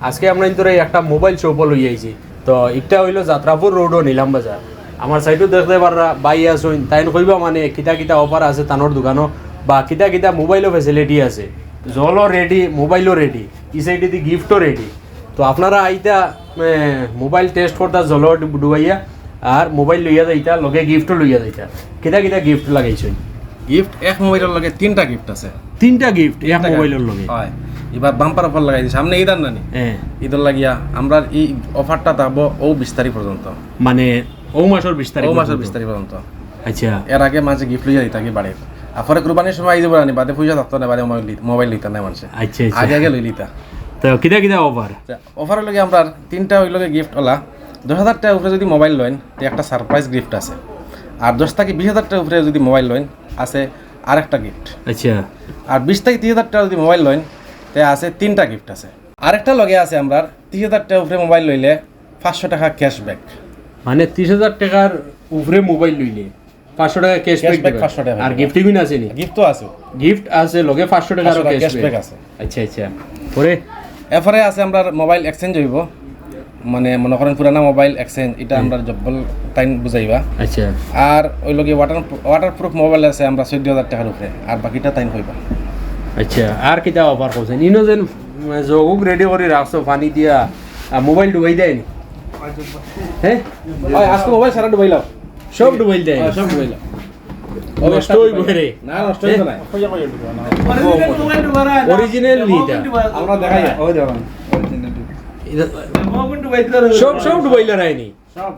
আজকে আমরা ইন্তরে একটা মোবাইল শপ লই আইছি। তো একটা হইলো যাত্রাপুর রোড ও নিলাম বাজার। আমার সাইডও দেখতে পাররা বাই আসুন তাই কইবা মানে কিতা কিতা অফার আছে তানোর দোকানও বা কিতা কিতা মোবাইলও ফেসিলিটি আছে, জলও রেডি, মোবাইলও রেডি, এই সাইডে দি গিফটও রেডি। তো আপনারা আইতা মোবাইল টেস্ট করতা জল ডুবাইয়া আর মোবাইল লইয়া যাইতা, লগে গিফটও লইয়া যাইতা। কিতা কিতা গিফট লাগাইছেন? গিফট এক মোবাইলের লগে 3টা গিফট আছে। 3টা গিফট এক মোবাইলের লগে? হয়। এবার বাম্পার অফার লাগাই দিছি, সামনে ঈদ আর নানি। ঈদের লাগিয়া আমরা এই অফারটা থাকবো 20 তারিখ পর্যন্ত, মানে ও মাসের 20 তারিখ? 20 তারিখ পর্যন্ত। আচ্ছা, এর আগে মাঝে গিফট লইয়া দিতা কি বাড়ির আফরে কুরবানির সময় এই যে বলানি বাদে পয়সা থাকতো না, বাদে মোবাইল লইতা না মানুষে। আচ্ছা আচ্ছা, আগে আগে লই লিতা। তো কিতা কিতা অফার? অফারের লগে আমরা 3টা ওই লগে গিফট হলা। 10,000 টাকার উপরে যদি মোবাইল লইন তো একটা সারপ্রাইজ গিফট আছে, আর 10 থেকে 20,000 টাকার উপরে যদি মোবাইল লইন আছে আরেকটা গিফট। আচ্ছা, আর 20 থেকে 30,000 টাকা যদি মোবাইল লইন তে আছে 3টা গিফট আছে। আরেকটা লগে আছে আমরা 30,000 টাকার উপরে মোবাইল লইলে 500 টাকা ক্যাশব্যাক। মানে 30,000 টাকার উপরে মোবাইল লইলে 500 টাকা ক্যাশব্যাক, 500 টাকা। আর গিফট কিন আছে নি? গিফট তো আছে, গিফট আছে লগে 500 টাকার ক্যাশব্যাক আছে। আচ্ছা আচ্ছা, পরে এরপরে আছে আমরা মোবাইল এক্সচেঞ্জ হইব, মানে মনে করেন পুরানা মোবাইল এক্সচেঞ্জ, এটা আমরা জব্বল টাইম বুঝাইবা। আচ্ছা, আর ওই লগে ওয়াটারপ্রুফ মোবাইল আছে আমরা 14,000 টাকার উপরে, আর বাকিটা টাইম হইবা। আচ্ছা, আর কিতা অফার করছেন? ইনো যেন জগুক রেডি করে রাখছো পানি দিয়া, মোবাইল ডুবাই দেয় নি? হ্যাঁ, আজকে মোবাইল সারা ডুবাইলাম, সব ডুবাই দেয়? সব ডুবাইলাম। নষ্ট হইব রে? না নষ্ট হইতো না, অরিজিনাল নিটা আমরা দেখাই। ওই দেখুন সব সব ডুবাইলা রায়নি সব।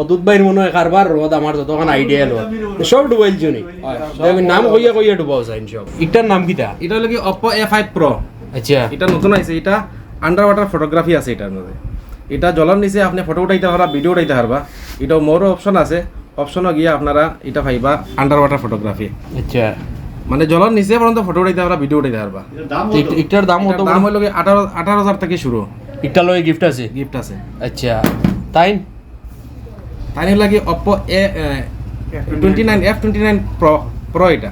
অদূত ভাইয়ের মনে হয় কারবার রোদ আমার যতক্ষণ আইডিয়া এলো সব ডুবাইল জনি নাম কইয়া কইয়া ডুবাও চাইন সব। এটার নাম কিটা? এটা হলো কি Oppo A5 Pro। আচ্ছা, এটা নতুন আইছে, এটা আন্ডার ওয়াটার ফটোগ্রাফি আছে এটার মধ্যে। এটা জলের নিচে আপনি ফটো উঠাইতে পারবা, ভিডিও উঠাইতে পারবা। এটা মোরও অপশন আছে, অপশনও গিয়ে আপনারা এটা পাইবা আন্ডার ওয়াটার ফটোগ্রাফি। আচ্ছা, মানে জলের নিচে পর্যন্ত ফটো উঠাইতে পারবা, ভিডিও উঠাইতে পারবা। এটার দাম কত? দাম হলো কি 18,000 থেকে শুরু। এটা লয় গিফট আছে? গিফট আছে। আচ্ছা, তাই লাগে Oppo F29 Pro এটা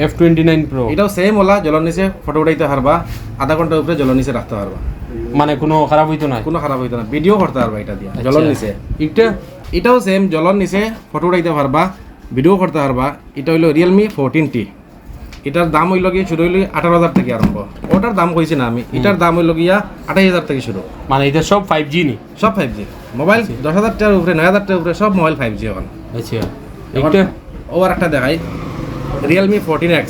F29 Pro। এটাও সেম ওলা, জলের নিচে ফটো উঠাইতে পারবা, আধা ঘন্টার উপরে জলের নিচে রাখতে পারবা, মানে কোনো খারাপ হইতো না? কোনো খারাপ হইতো না, ভিডিও করতে পারবা এটা দিয়ে জলের নিচে। এটাও সেম, জলের নিচে ফটো উঠাইতে পারবা, ভিডিও করতে পারবা। এটা হইলো Realme 14T। এটার দাম হইল গিয়ে শুরু হইলো 18,000 থেকে আরম্ভ। ওটার দাম কইছি না আমি, এটার দাম হইল গিয়া 28,000 থেকে শুরু। মানে এটা সব 5G নি? সব 5G মোবাইল। 10,000 টাকার উপরে 9,000 টাকার উপরে সব মোবাইল 5G এখন। আচ্ছা, এটা ও আর একটা দেখাই Realme 14X।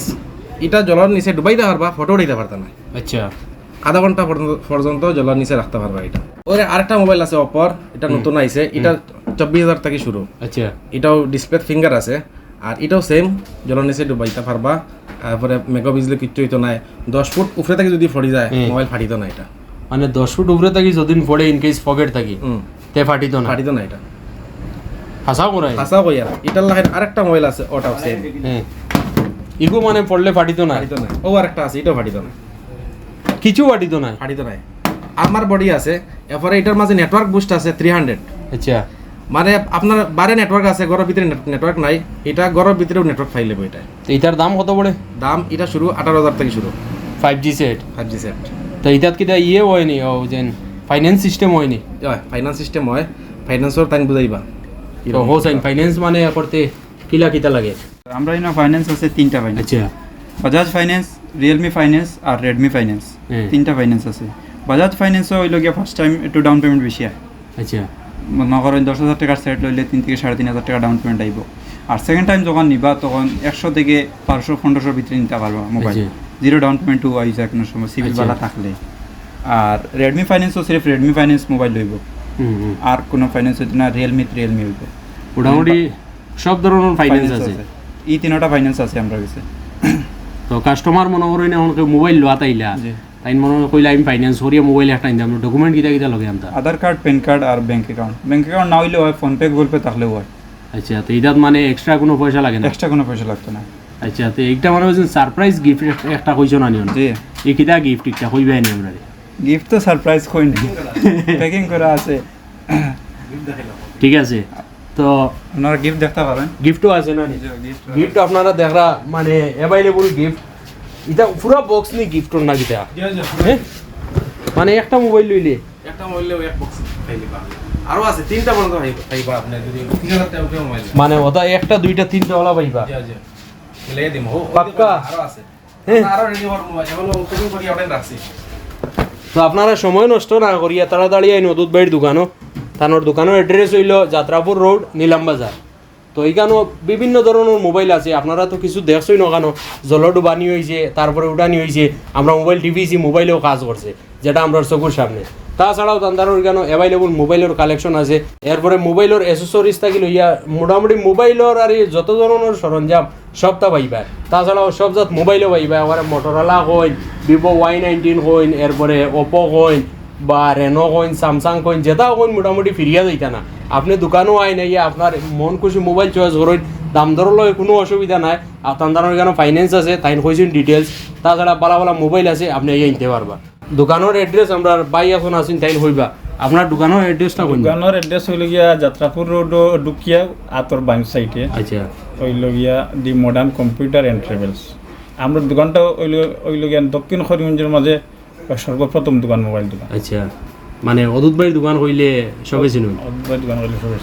এটা জলের নিচে ডুবাইতে পারবা, ফটো উঠাইতে পারতা না। আচ্ছা, আধা ঘন্টা পর্যন্ত জলের নিচে রাখতে পারবা এটা। ওর আরেকটা মোবাইল আছে Oppo, এটা নতুন আইছে, এটা 24,000 থেকে শুরু। আচ্ছা, এটাও ডিসপ্লে ফিঙ্গার আছে, আর এটাও সেম, জলের নিচে ডুবাইতে পারবা। তারপরে মেগা বিজলি কিচ্ছু হইতো না, 10 ফুট উপরে থেকে যদি ফড়ি যায় মোবাইল ফাটিতো না এটা। মানে 10 ফুট উপরে থাকি যদি পড়ে ইন কেস পকেট থাকি তে ফাটিতো না? ফাটিতো না এটা, হাসাও করে হাসা কই। আর এটার লাগে আরেকটা মোবাইল আছে, ওটাও সেম। হ্যাঁ, ইগো মানে পড়লে ফাটিতো না? ফাটিতো না। ও আরেকটা আছে, এটাও ফাটিতো না, কিছু ফাটিতো না? ফাটিতো না। আমার বডি আছে, এরপরে এটার মাঝে নেটওয়ার্ক বুস্ট আছে 300। আচ্ছা, মানে আপনার বাইরে নেটওয়ার্ক আছে, ঘরের ভিতরে নেটওয়ার্ক নাই, এটা ঘরের ভিতরেও নেটওয়ার্ক পাই লেবো। এটা এটার দাম কত পড়ে? দাম এটা শুরু 18,000 থেকে শুরু। 5G set? 5G set. তো এটাত কিটা ইয়ে হয়নি, ও যে ফাইন্যান্স সিস্টেম হয়নি? ফাইন্যান্স সিস্টেম হয়, ফাইন্যান্সর টাইম বুঝাইবা। তো হোসাইন ফাইন্যান্স মানে করতে কিলা কিতা লাগে? আমরা এখানে ফাইন্যান্স আছে 3টা ফাইন্যান্স। আচ্ছা, বাজাজ ফাইন্যান্স, রিয়েলমি ফাইন্যান্স আর রেডমি ফাইন্যান্স, 3টা ফাইন্যান্স আছে। বাজাজ ফাইন্যান্সও হইল গিয়ে ফার্স্ট টাইম একটু ডাউন পেমেন্ট বেশি হয়। আচ্ছা, মনে করেন 10,000 টাকার সেট লইলে 3 থেকে 3,500 টাকা ডাউন পেমেন্ট আইব। আর সেকেন্ড টাইম যখন নিবা তখন 100 থেকে 1200-1500 ভিতরে নিতে পারবা মোবাইল, জিরো ডাউন পেমেন্টও আই যায় কোনো সময় সিভিল বালা থাকলে। আর রেডমি ফাইন্যান্সও সির্ফ রেডমি ফাইন্যান্স মোবাইল লইব, আর কোনো ফাইন্যান্স হইতো না। রিয়েলমি হইব। মোটামুটি সব ধরনের ফাইন্যান্স আছে, এই 3টা ফাইন্যান্স আছে আমরা কাছে। তো কাস্টমার মনে করেন আমাকে মোবাইল লোয়া তাইলা, তাই মনে কইলা আমি ফাইন্যান্স করিয়া মোবাইল একটা নিতাম, ডকুমেন্ট কিতা কিতা লগে আনতা? আধার কার্ড, প্যান কার্ড আর ব্যাংক অ্যাকাউন্ট। ব্যাংক অ্যাকাউন্ট না হইলেও হয়, ফোনপে গুগল পে থাকলেও হয়। আচ্ছা, তো এটাত মানে এক্সট্রা কোনো পয়সা লাগে না? এক্সট্রা কোনো পয়সা লাগতো না। আচ্ছা, তো এইটা মানে হচ্ছে সারপ্রাইজ গিফট একটা কইছো না নিও? জি, এই কিতা গিফট একটা কইবাই নি আমরা? গিফট তো সারপ্রাইজ কই না, প্যাকিং করা আছে। ঠিক আছে, তো আপনারা গিফট দেখতে পারেন। গিফটও আছে না? গিফট আপনারা দেখরা মানে অ্যাভেলেবল গিফট। এটা পুরো বক্স নি গিফটর না কিটা? হ্যাঁ, মানে একটা মোবাইল লইলে একটা মোবাইলে এক বক্স পাইবা আরো আছে 3টা পর্যন্ত পাইবা আপনি যদি 3000 টাকা উপরে মোবাইল মানে ওটা একটা দুইটা তিনটা ওলা পাইবা জি জি মিলাই দিম পাক্কা? আরো আছে হ্যাঁ। আরো রেডি হওয়ার মোবাইল এগুলো ওপেনিং করি অর্ডার রাখছি তো আপনারা সময় নষ্ট না করিয়া তাড়াতাড়ি আইন অদূত ভাইয়ের দোকানও তানোর দোকানের অ্যাড্রেস হইল যাত্রাপুর রোড নিলাম বাজার। তো এইখানেও বিভিন্ন ধরনের মোবাইল আছে, আপনারা তো কিছু দেখছই না কেন, জলডুবানি হয়েছে, তারপরে উডানি হয়েছে, আমরা মোবাইল টিভিছি, মোবাইলেও কাজ করছে, যেটা আমরা চকুর সামনে। তাছাড়াও তান্দার ওইখানে অ্যাভেলেবল মোবাইলের কালেকশন আছে। এরপরে মোবাইলের অ্যাসেসরিজ থাকি লইয়া মোটামুটি মোবাইলের আর এই যত ধরনের সরঞ্জাম সবটা পাইবা। তাছাড়াও সব জাত মোবাইলও পাইবা, এবারে Motorola coin, Vivo Y19 coin, এরপরে ওপো কইন বা রেনো কইন, স্যামসাং কইন, যেটাও কইন মোটামুটি ফিরিয়া যাইতা না। আপনি দোকানও আইন আইয়া আপনার মন খুশি মোবাইল চয়েস করেন, দাম দরলৈ কোনো অসুবিধা নাই। আর তান্দার ওইখানে ফাইন্যান্স আছে, তাই কইছেন ডিটেলস। তাছাড়া বালা বালা মোবাইল আছে, আপনি আইয়া নিতে পারবা। দোকানের এড্রেস আমরা বাই এখন আছেন তাই হইবা। আপনার দোকানের এড্রেসটা কইন। দোকানের এড্রেস হইল গিয়া যাত্রাপুর রোড ডুকিয়া আতর বাং সাইডে আচ্ছা হইল গিয়া দি মডার্ন কম্পিউটার অ্যান্ড ট্রাভেলস। আমরা দোকানটা হইল গিয়া দক্ষিণ করিমগঞ্জের মাঝে সর্বপ্রথম দোকান, মোবাইল দোকান। আচ্ছা, মানে অদূত ভাইয়ের দোকান হইলে সবে চিনুন। মোবাইল দোকান হইলে সবাই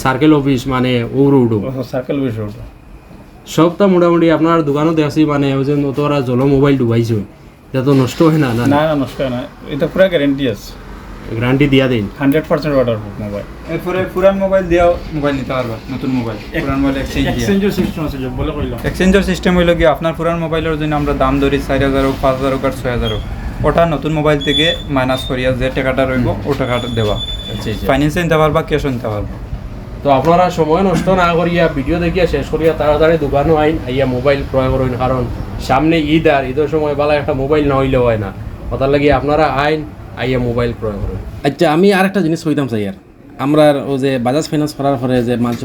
সার্কেল অফিস মানে ওর উডো সার্কেল বেশ রোড সবটা মোটামুটি আপনার দোকানও দেখছি। মানে ওই যে তোরা জল মোবাইল ডুবাইছো, এটা তো নষ্ট হয় না? না না নষ্ট হয় না, এটা পুরা গ্যারেন্টি আছে, গ্যারান্টি দিয়া দিন 100% অর্ডার মোবাইল। এরপরে পুরান মোবাইল দিয়েও মোবাইল নিতে পারবা, নতুন মোবাইল পুরান মোবাইল এক্সচেঞ্জের সিস্টেম আছে বলে কইলাম। এক্সচেঞ্জের সিস্টেম হইল কি আপনার পুরান মোবাইলের জন্য আমরা দাম ধরি 4000 হোক, 5000 হোক আর 6000 হোক, ওটা নতুন মোবাইল থেকে মাইনাস করিয়া যে টাকাটা রইব ও টাকাটা দেওয়া। আচ্ছা আচ্ছা। ফাইন্যান্সে নিতে পারবা, ক্যাশও নিতে পারবা। তো আপনারা সময় নষ্ট না করিয়া ভিডিও দেখিয়া শেষ করিয়া তাড়াতাড়ি দোকানও আইন আইয়া মোবাইল ক্রয় করুন, কারণ সামনে ঈদ, আর ঈদের সময় বেলা একটা মোবাইল না হইলেও হয় না। ওটার লাগি আপনারা আইন আইয়া মোবাইল ক্রয় করুন। আচ্ছা, আমি আরেকটা জিনিস কইতাম চাই আর আমরা ও যে বাজাজ ফাইন্যান্স করার পরে যে মানুষ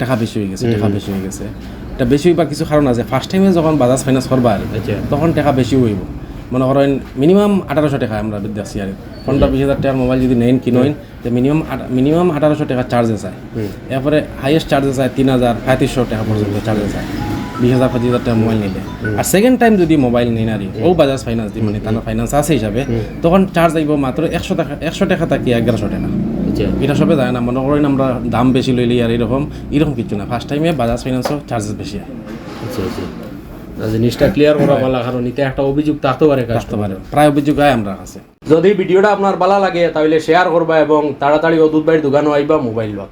টাকা বেশি হয়ে গেছে, টাকা বেশি হয়ে গেছে, এটা বেশি হইবার কিছু কারণ আছে। ফার্স্ট টাইমে যখন বাজাজ ফাইন্যান্স করবা আচ্ছা। তখন টাকা বেশি হইব। মনে করেন মিনিমাম 1800 টাকা আমরা দেখছি আর 15-20 টাকার মোবাইল যদি নেন কিনেন তো মিনিমাম 1800 টাকা চার্জে চায়। এরপরে হাইয়েস্ট চার্জে চায় 3000-3500 টাকা পর্যন্ত চার্জে চায় 20,000-25,000 টাকা মোবাইল নিলে। আর সেকেন্ড টাইম যদি মোবাইল নেই নারি ও বাজাজ ফাইন্যান্স দিই, মানে তার ফাইন্যান্স আছে হিসাবে, তখন চার্জ আইব মাত্র 100 টাকা থাকি 1100 টাকা। আচ্ছা এটা সবে যায় না, মনে করেন আমরা দাম বেশি লইলি আর এরকম কিছু না। ফার্স্ট টাইমে বাজাজ ফাইন্যান্সও চার্জেস বেশি হয়। আচ্ছা আচ্ছা, জিনিসটা ক্লিয়ার করা ভালো, কারণ এটা একটা অভিযোগ থাকতে পারে কাস্টমারের। প্রায় অভিযোগ হয় আমরা কাছে। যদি ভিডিওটা আপনার ভালো লাগে তাহলে শেয়ার করবা এবং তাড়াতাড়ি অদূত ভাইয়ের দোকানে আইবা মোবাইল লওয়া।